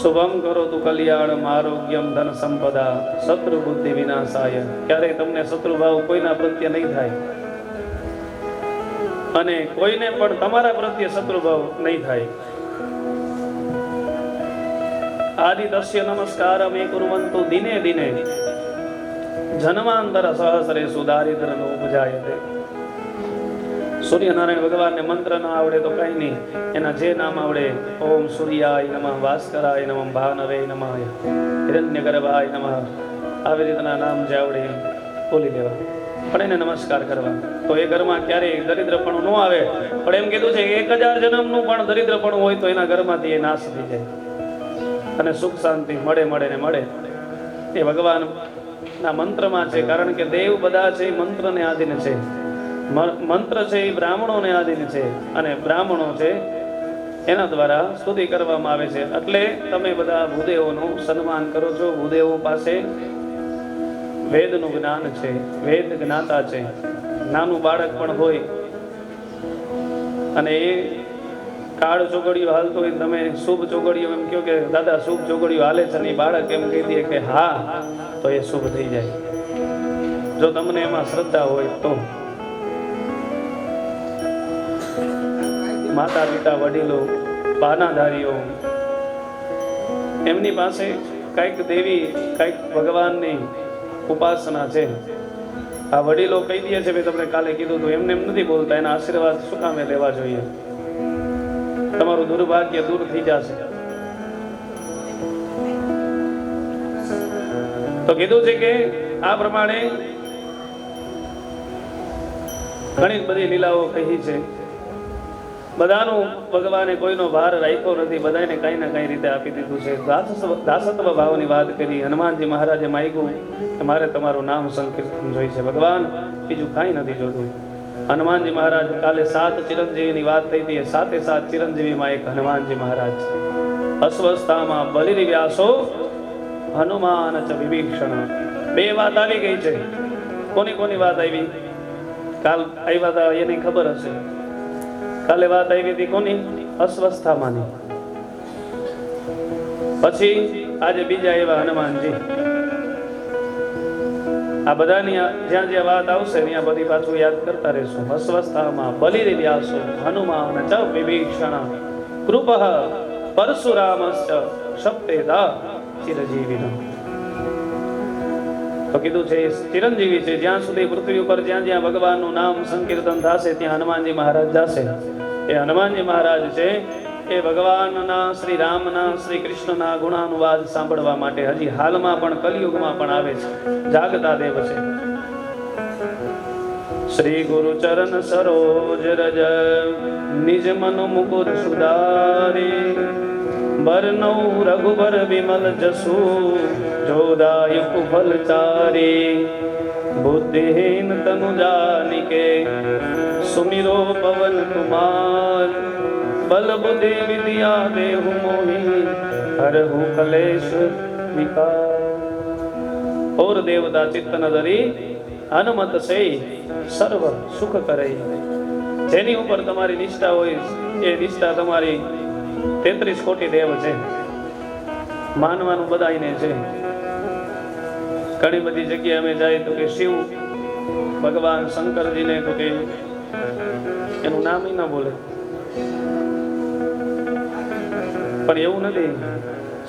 શુભમ કરો તું કલ્યાણમ આરોગ્યમ ધન સંપદા શત્રુ બુદ્ધિ વિનાશાય. ક્યારેય તમને શત્રુ ભાવ કોઈના પ્રત્યે નહીં થાય અને કોઈને પણ તમારા પ્રત્યે શત્રુ ભાવ નહીં થાય. આદિ તસ્ય નમસ્કાર મે કુર્વંતુ દિને દિને જન્માંતર સહસ્રે સુદારિદ્ર નો ઉપજાયતે. સૂર્યનારાયણ ભગવાનને મંત્ર ના આવડે તો કઈ નહીં, એના જે નામ આવડે, ઓમ સૂર્યાય નમઃ, ભાસ્કરાય નમઃ, ભાનવે નમઃ, હિરણ્યગર્ભાય નમઃ, આવી રીતના નામ જે આવડે બોલી દેવા, પણ એને નમસ્કાર કરવા. તો એ ઘરમાં ક્યારેય દરિદ્રપણું ન આવે. પણ એમ કીધું છે 1000 જન્મનું પણ દરિદ્રપણું હોય તો એના ઘરમાંથી એ નાશ થઈ જાય અને સુખ શાંતિ મળે ને મળે. એ ભગવાન ના મંત્રમાં છે. કારણ કે દેવ બધા છે મંત્રને આધીન છે. મંત્ર છે એ બ્રાહ્મણોને આધીન છે અને બ્રાહ્મણો છે એના દ્વારા સ્તુતિ કરવામાં આવે છે. એટલે તમે બધા ભૂદેવોનું સન્માન કરો છો. ભૂદેવો પાસે વેદનું જ્ઞાન છે, વેદ જ્ઞાતા છે. નાનું બાળક પણ હોય અને એ કાળ ચોગડિયું હાલતો હોય, તમે શુભ ચોગડિયું એમ કહો કે દાદા શુભ ચોગડિયું હાલે છે, અને બાળક એમ કહી દે કે હા, તો એ શુભ થઈ જાય, જો તમને એમાં શ્રદ્ધા હોય તો. માતા પિતા વડીલો બાનાધારીઓ એમની પાસે કઈક દેવી કઈક ભગવાનની ઉપાસના છે. આ વડીલો કહી દે છે, મેં તમને કાલે કીધું હતું, એમને એમ નથી બોલતા, એના આશીર્વાદ શું કામે લેવા જોઈએ? તમારું દુર્ભાગ્ય દૂર થઈ જશે. તો કીધું છે કે આ પ્રમાણે ઘણી બધી લીલાઓ કહી છે. બધાનું ભગવાને કોઈનો ભાર રાખ્યો નથી, બધાને કઈ ને કઈ રીતે આપી દીધું છે. દાસત્વ ભાવની વાત કરી. હનુમાનજી મહારાજે માંગ્યું કે મારે તમારું નામ સંકીર્તન જોઈ છે. ભગવાન બીજું કાંઈ નથી જોતું. હનુમાનજી મહારાજ કાલે 7 ચિરંજીવીની વાત થઈ હતી. 7 ચિરંજીવીમાં એક હનુમાનજી મહારાજ છે. અસ્વસ્થામાં બલિ વ્યાસો હનુમાન ચ વિભીષણ. 2 વાત આવી ગઈ છે. કોની કોની વાત આવી? કાલ આવ્યા હતા એની ખબર હશે. કાલે વાત આવી હતી કોની? અસ્વસ્થામાંની. પછી આજે બીજા એવા હનુમાનજી. આ બધાની જ્યાં જ્યાં વાત આવશે ત્યાં બધી પાછું યાદ કરતા રહેશું. અસ્વસ્થામાં બલિ વ્યાસો હનુમાન ચ વિભીષણ કૃપઃ પરશુરામશ્ચ શક્તેદા ચિરજીવિન. તો કીધું છે ચિરંજીવી છે. જ્યાં સુધી પૃથ્વી ઉપર જ્યાં જ્યાં ભગવાનનું નામ સંકીર્તન થશે ત્યાં હનુમાનજી મહારાજ જશે. એ હનુમાનજી મહારાજ છે એ ભગવાનના, શ્રી રામના, શ્રી કૃષ્ણના ગુણાનુવાદ સાંભળવા માટે હજી હાલમાં પણ કલિયુગમાં પણ આવે છે. જાગતા દેવ છે. શ્રી ગુરુ ચરણ સરોજ રજ નિજ મન મુકુર સુધારી બરનૌ રઘુબર વિમલ જસુ જોદાયક ફલ ચારી બુદ્ધિહીન તનુ જાનિકે સુમિરો પવન કુમાર બલ બુદ્ધિ વિદ્યા દેહુ મોહી હરહુ કલેશ વિકાર. ઓર દેવતા ચિત્તન ધરી હનુમત સે સર્વ સુખ કરે. જેની ઉપર તમારી નિષ્ઠા હોય એ નિષ્ઠા તમારી 33 કોટી દેવ છે. માનવાનું બધાને છે. ઘણી બધી જગ્યાએ અમે જાય તો કે શિવ ભગવાન શંકરજીને તો કે એનું નામ ન બોલે, પણ એવું નથી.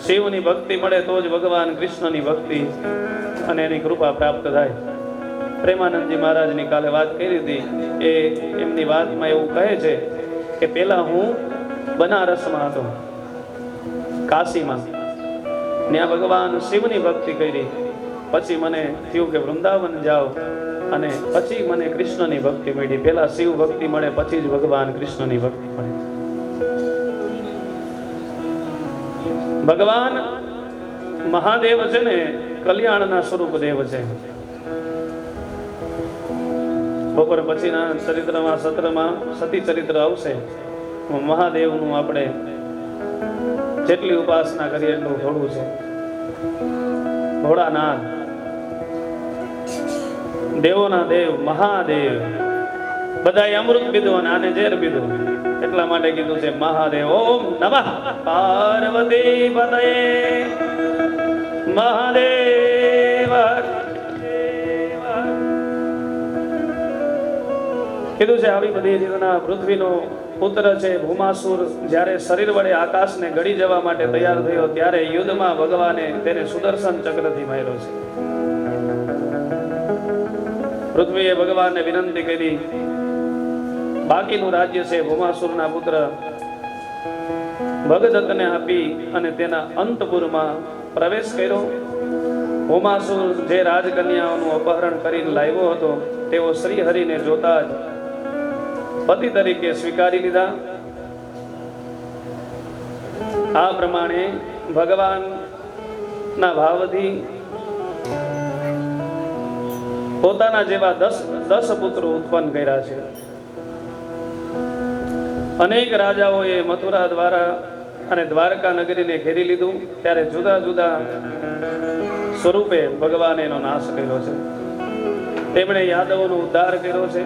શિવની ભક્તિ મળે તો જ ભગવાન કૃષ્ણની ભક્તિ અને એની કૃપા પ્રાપ્ત થાય. પ્રેમાનંદજી મહારાજની કાલે વાત કરી હતી. એ એમની વાતમાં એવું કહે છે કે પેલા હું બનારસમાં હતો, કાશીમાં, ત્યાં ભગવાન શિવની ભક્તિ કરી. પછી મને થયું કે વૃંદાવન જાઓ અને પછી મને કૃષ્ણની ભક્તિ મળી. પેલા શિવ ભક્તિ મળે પછી જ ભગવાન કૃષ્ણની ભક્તિ મળે. ભગવાન મહાદેવ છે ને કલ્યાણના સ્વરૂપ દેવ છે. બપોર પછીના ચરિત્રમાં સત્રમાં સતી ચરિત્ર આવશે. મહાદેવનું આપણે જેટલી ઉપાસના કરીએ એટલું થોડું છે. ભોળાનાથ, દેવોના દેવ મહાદેવ, બધાએ અમૃત પીધું અને આને ઝેર પીધું. એટલા માટે કીધું છે મહાદેવ ઓમ નમઃ પાર્વતી પતયે મહાદેવ. કીધું છે આવી બધી રીતના પૃથ્વીનો પુત્ર છે ભૂમાસુર જ્યારે શરીર વડે આકાશને ગળી જવા માટે તૈયાર થયો ત્યારે યુદ્ધમાં ભગવાને તેને સુદર્શન ચક્રથી માર્યો છે. પૃથ્વીએ ભગવાનને વિનંતી કરી બાકીનું રાજ્ય છે ભૂમાસુરના પુત્ર ભગદત્તને આપી અને તેના અંતપુરમાં પ્રવેશ કર્યો. ભૂમાસુર જે રાજકન્યાઓનું અપહરણ કરીને લાવ્યો હતો તેઓ શ્રી હરિને જોતા જ પતિ તરીકે સ્વીકારી લીધા. આ પ્રમાણે ભગવાનના ભાવથી પોતાના જેવા 10 પુત્રો ઉત્પન્ન કર્યા છે. અનેક રાજાઓએ મથુરા દ્વારા અને દ્વારકા નગરીને ઘેરી લીધું ત્યારે જુદા જુદા સ્વરૂપે ભગવાને એનો નાશ કર્યો છે. તેમણે યાદવોનો ઉદ્ધાર કર્યો છે.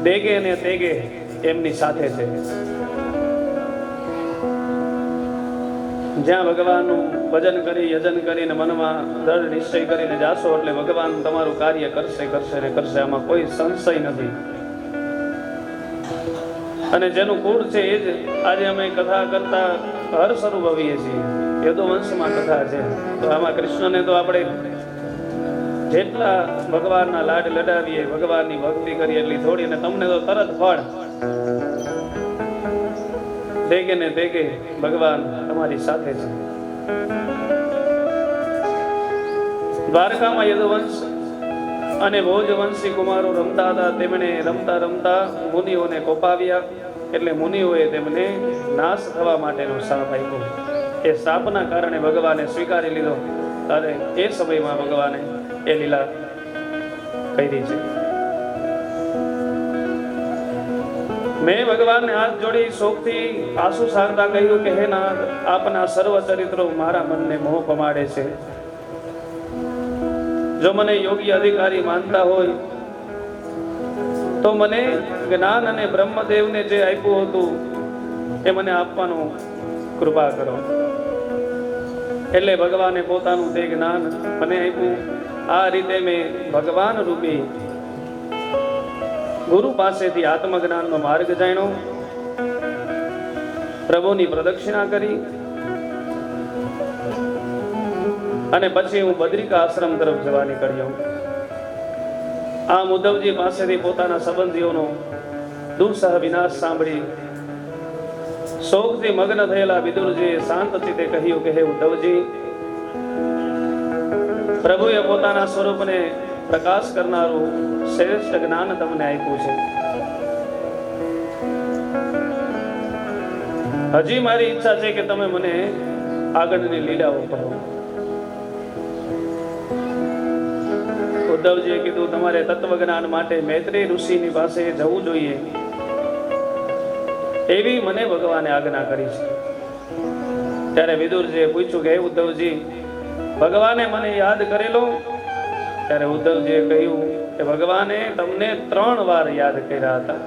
દેગે ને તેગે એમની સાથે છે. જ્યાં ભગવાનનું ભજન કરી યજન કરીને મનમાં દ્રઢ નિશ્ચય કરીને જાશો એટલે ભગવાન તમારું કાર્ય કરશે કરશે ને કરશે, આમાં કોઈ સંશય નથી. અને જેનું કુળ છે એ જ આજે અમે કથા કરતા હર્ષ અનુભવીએ છીએ. યદુવંશમાં કથા છે તો આમાં કૃષ્ણને તો આપણે જેટલા ભગવાનના લાડ લડાવીએ, ભગવાનની ભક્તિ કરીએ એટલી થોડી, અને તમને તો તરત ફળ દેગે ને દેગે ભગવાન તમારી સાથે છે. દ્વારકામાં યદુવંશ અને ભોજવંશી કુમારો રમતા હતા. તેમણે રમતા રમતા મુનિઓને કોપાવ્યા એટલે મુનિઓએ તેમને નાશ થવા માટેનો શાપ આપ્યો. એ શાપના કારણે ભગવાને સ્વીકારી લીધો. ત્યારે એ સમયમાં ભગવાને એ લીલા કરી છે. મેં ભગવાનને હાથ જોડી શોકથી આંસુ સારતા કહ્યું કે હે નાથ, આપના સર્વ ચરિત્રો મારા મનને મોહ પમાડે છે. જો મને યોગી અધિકારી માનતા હોય તો મને જ્ઞાન અને બ્રહ્મદેવને જે આપ્યું હતું એ મને આપવાનું કૃપા કરો. એટલે ભગવાને પોતાનું તે જ્ઞાન મને આપ્યું. આ રીતે મેં ભગવાન રૂપી ગુરુ પાસેથી આત્મજ્ઞાનનો માર્ગ જાણ્યો. પ્રભુની પ્રદક્ષિણા કરી અને પછી હું બદ્રિકા આશ્રમ તરફ જવા નીકળ્યો. આ ઉદ્ધવજી પાસેથી પોતાના સંબંધીઓનો દુઃસહ વિનાશ સાંભળી શોકથી મગ્ન થયેલા વિદુરજીએ શાંત ચિત્તે કહ્યું કે હે ઉદ્ધવજી, પ્રભુએ પોતાના સ્વરૂપને પ્રકાશ કરનારું શ્રેષ્ઠ જ્ઞાન તમને આપ્યું છે. હજી મારી ઈચ્છા છે કે તમે મને આગળની લીલાઓ કહો. ઉદ્ધવજીએ કીધું તમારે તત્વજ્ઞાન માટે મૈત્રેય ઋષિની પાસે જવું જોઈએ એવી મને ભગવાને આજ્ઞા કરી છે. ત્યારે વિદુરજીએ પૂછ્યું કે હે ઉદ્ધવજી, ભગવાને મને યાદ કરેલો? ત્યારે ઉદ્ધવજીએ કહ્યું કે ભગવાને તમને 3 વાર યાદ કર્યા હતા.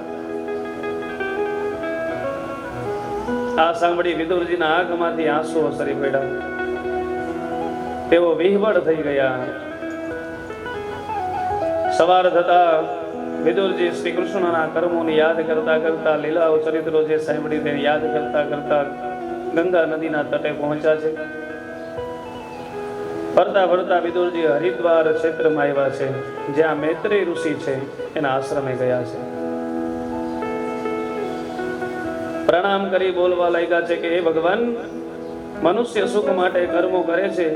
આ સાંભળી વિદુરજીના આંખમાંથી આંસુ ઓસરી પડ્યા. તેઓ વિહવળ થઈ ગયા. સવાર થતા વિદુરજી શ્રી કૃષ્ણના કર્મોને યાદ કરતા કરતા, લીલાઓ ચરિત્રો જે સાંભળી તેને યાદ કરતા કરતા ગંગા નદીના તટે પહોંચ્યા છે. ફરતા ફરતા વિદુરજી હરિદ્વાર ક્ષેત્રમાં આવ્યા છે, જ્યાં મૈત્રેય ઋષિ છે એના આશ્રમે ગયા છે. પ્રણામ કરી બોલવા લાગ્યા છે કે હે ભગવાન, મનુષ્ય સુખ માટે કર્મો કરે છે,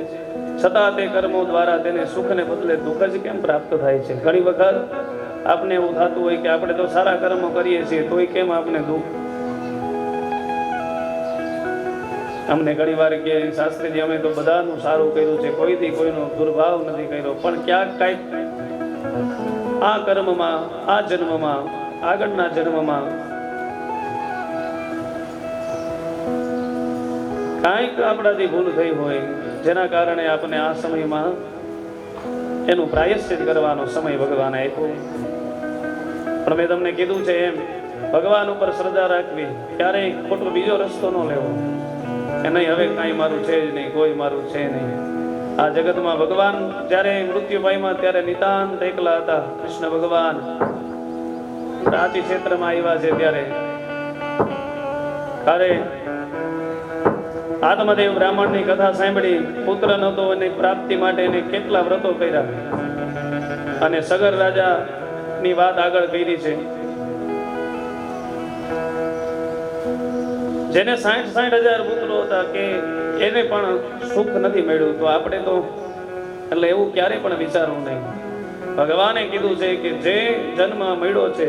છતાં તે કર્મો દ્વારા તેને સુખને બદલે દુઃખ જ કેમ પ્રાપ્ત થાય છે? ઘણી વખત આપણે એવું થતું હોય કે આપણે તો સારા કર્મો કરીએ છીએ તોય કેમ આપણે દુઃખ? અમને ઘણી વાર કે શાસ્ત્રીજી અમે તો બધાનું સારું કર્યું છે, કોઈથી કોઈનો દુર્ભાવ નથી કર્યો, પણ ક્યાંક કાંઈક આ કર્મમાં, આ જન્મમાં, આગળના જન્મમાં કાંઈક આપણાથી ભૂલ થઈ હોય, જેના કારણે આપણે આ સમયમાં એનું પ્રાયશ્ચિત કરવાનો સમય ભગવાને આપ્યો. પણ મેં તમને કીધું છે એમ ભગવાન ઉપર શ્રદ્ધા રાખવી, ક્યારેય ખોટો બીજો રસ્તો ન લેવો કે નહીં હવે કાંઈ મારું છે જ નહીં, કોઈ મારું છે નહીં. આ જગતમાં ભગવાન જ્યારે મૃત્યુ પામ્યા ત્યારે નિતાંત એકલા હતા. કૃષ્ણ ભગવાન રાંચી ક્ષેત્રમાં આવ્યા છે ત્યારે આત્મદેવ બ્રાહ્મણની કથા સાંભળી. પુત્ર નહોતો અને પ્રાપ્તિ માટે એને કેટલા વ્રતો કર્યા અને સગર રાજાની વાત આગળ કરી છે. જેને 60,000 પુત્રો હતા કે એને પણ સુખ નથી મળ્યું, તો આપણે તો એટલે એવું ક્યારેય પણ વિચારવું નહીં. ભગવાને કીધું છે કે જે જન્મ મળ્યો છે